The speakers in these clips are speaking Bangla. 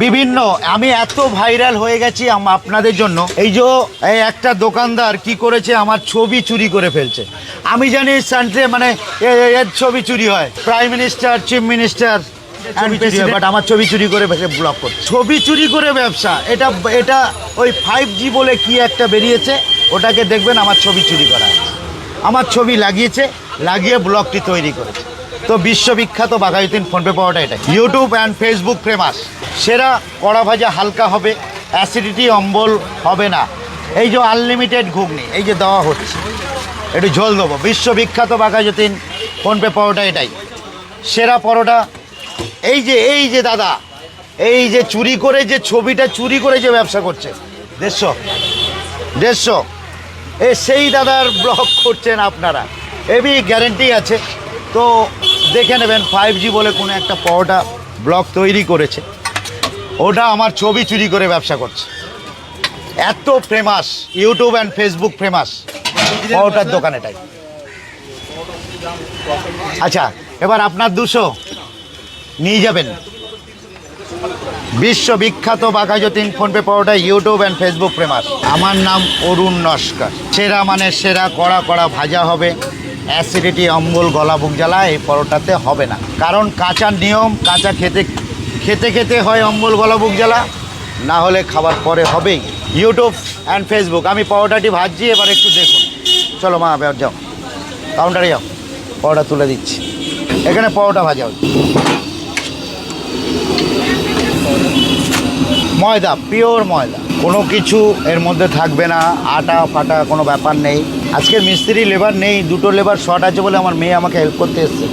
বিভিন্ন আমি এত ভাইরাল হয়ে গেছি আপনাদের জন্য। এই যে এই একটা দোকানদার কি করেছে, আমার ছবি চুরি করে ফেলছে। আমি জানি সেন্ট্রে মানে এর ছবি চুরি হয়, prime minister, chief minister, but আমার ছবি চুরি করে ব্লক করছে। ছবি চুরি করে ব্যবসা, এটা এটা ওই 5G বলে কি একটা বেরিয়েছে, ওটাকে দেখবেন আমার ছবি চুরি করা আছে। আমার ছবি লাগিয়ে ব্লগটি তৈরি করেছে। তো বিশ্ববিখ্যাত বাঘাযতীন ফোনপে পাওয়াটা এটা। ইউটিউব অ্যান্ড ফেসবুক ফেমাস, সেরা কড়া ভাজা হালকা হবে, অ্যাসিডিটি অম্বল হবে না। এই যে আনলিমিটেড ঘুগনি এই যে দেওয়া হচ্ছে, একটু ঝোল দেবো। বিশ্ববিখ্যাত বাঘাযতীন ফোনপে পাওয়াটা এটাই সেরা পরোটা। এই যে দাদা, এই যে চুরি করে যে ছবিটা চুরি করে যে ব্যবসা করছে, 150 সেই দাদার ব্লগ করছেন আপনারা, এবি গ্যারেন্টি আছে। তো দেখে নেবেন 5G বলে কোনো একটা পরোটা ব্লগ তৈরি করেছে, ওটা আমার ছবি চুরি করে ব্যবসা করছে। এত famous, YouTube and Facebook famous পরোটার দোকান এটাই। আচ্ছা, এবার আপনার 200 নিয়ে যাবেন। বিশ্ববিখ্যাত বাঘাযতীন ফোনপে পাওয়াটা ইউটিউব অ্যান্ড ফেসবুক ফেমাস। আমার নাম অরুণ নস্কর। সেরা মানে সেরা, কড়া কড়া ভাজা হবে, অ্যাসিডিটি অম্বল গলা বুক জ্বালা এই পরোটাতে হবে না। কারণ কাঁচা নিয়ম, কাঁচা খেতে হয় অম্বল গলা বুক জ্বালা, না হলে খাবার পরে হবেই। YouTube and Facebook. আমি পরোটাটি ভাজছি, এবার একটু দেখুন। চলো মা, যাও কাউন্টারে যাও, পরোটা তুলে দিচ্ছি। এখানে পরোটা ভাজা হচ্ছে, ময়দা, পিওর ময়দা, কোনো কিছু এর মধ্যে থাকবে না, আটা ফাটা কোনো ব্যাপার নেই। আজকের মিস্ত্রি লেবার নেই, 2টো লেবার শর্ট আছে বলে আমার মেয়ে আমাকে হেল্প করতে এসছে।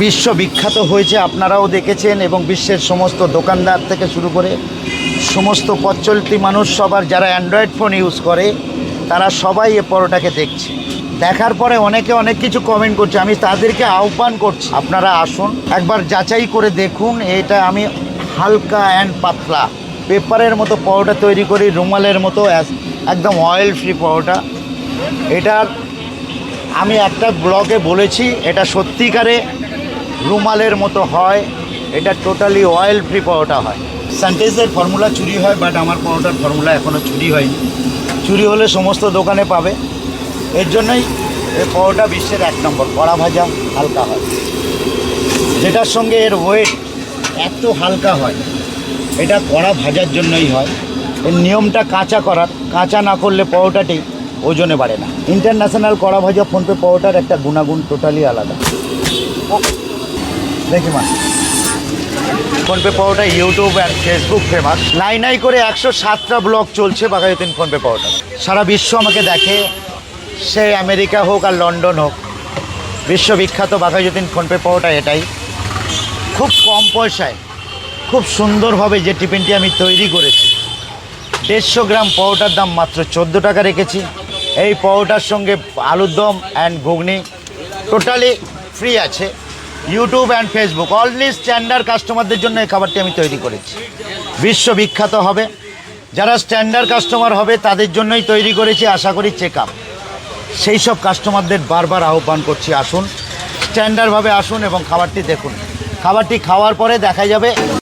বিশ্ববিখ্যাত হয়েছে, আপনারাও দেখেছেন, এবং বিশ্বের সমস্ত দোকানদার থেকে শুরু করে সমস্ত পথ চলতি মানুষ, সবার যারা অ্যান্ড্রয়েড ফোন ইউজ করে তারা সবাই এ পরোটাকে দেখছে। দেখার পরে অনেকে অনেক কিছু কমেন্ট করছে, আমি তাদেরকে আহ্বান করছি আপনারা আসুন, একবার যাচাই করে দেখুন। এটা আমি হালকা অ্যান্ড পাতলা পেপারের মতো পরোটা তৈরি করি, রুমালের মতো, একদম অয়েল ফ্রি পরোটা। এটার আমি একটা ব্লগে বলেছি, এটা সত্যিকারে রুমালের মতো হয়, এটা টোটালি অয়েল ফ্রি পরোটা হয়। স্যান্টেজের ফর্মুলা চুরি হয়, বাট আমার পরোটার ফর্মুলা এখনও চুরি হয়নি। চুরি হলে সমস্ত দোকানে পাবে। এর জন্যই এই পরোটা বিশ্বের 1 নম্বর। কড়া ভাজা হালকা হয়, যেটার সঙ্গে এর ওয়েট এত হালকা হয়, এটা কড়া ভাজার জন্যই হয়। এর নিয়মটা কাঁচা করার, কাঁচা না করলে পরোটাটি ওজনে বাড়ে না। ইন্টারন্যাশনাল কড়া ভাজা ফোনপে পরোটার একটা গুণাগুণ টোটালি আলাদা। দেখি মা, PhonePe paratha YouTube and Facebook famous. নাই করে 107টা ব্লগ চলছে বাঘাযতীন ফোনপে পরোটা। সারা বিশ্ব আমাকে দেখে, সে আমেরিকা হোক আর লন্ডন হোক। বিশ্ববিখ্যাত বাঘাযতীন ফোনপে পরোটা এটাই। খুব কম পয়সায় খুব সুন্দরভাবে যে টিফিনটি আমি তৈরি করেছি। 150 গ্রাম পরোটার দাম মাত্র 14 টাকা রেখেছি। এই পরোটার সঙ্গে আলুর দম অ্যান্ড ঘুগনি টোটালি ফ্রি আছে। YouTube and Facebook only standard কাস্টমারদের জন্য এই খাবারটি আমি তৈরি করেছি। বিশ্ববিখ্যাত হবে, যারা স্ট্যান্ডার্ড কাস্টমার হবে তাদের জন্যই তৈরি করেছি। আশা করি চেক আপ, সেই সব কাস্টমারদের বারবার আহ্বান করছি, আসুন স্ট্যান্ডার্ডভাবে আসুন এবং খাবারটি দেখুন। খাবারটি খাওয়ার পরে দেখা যাবে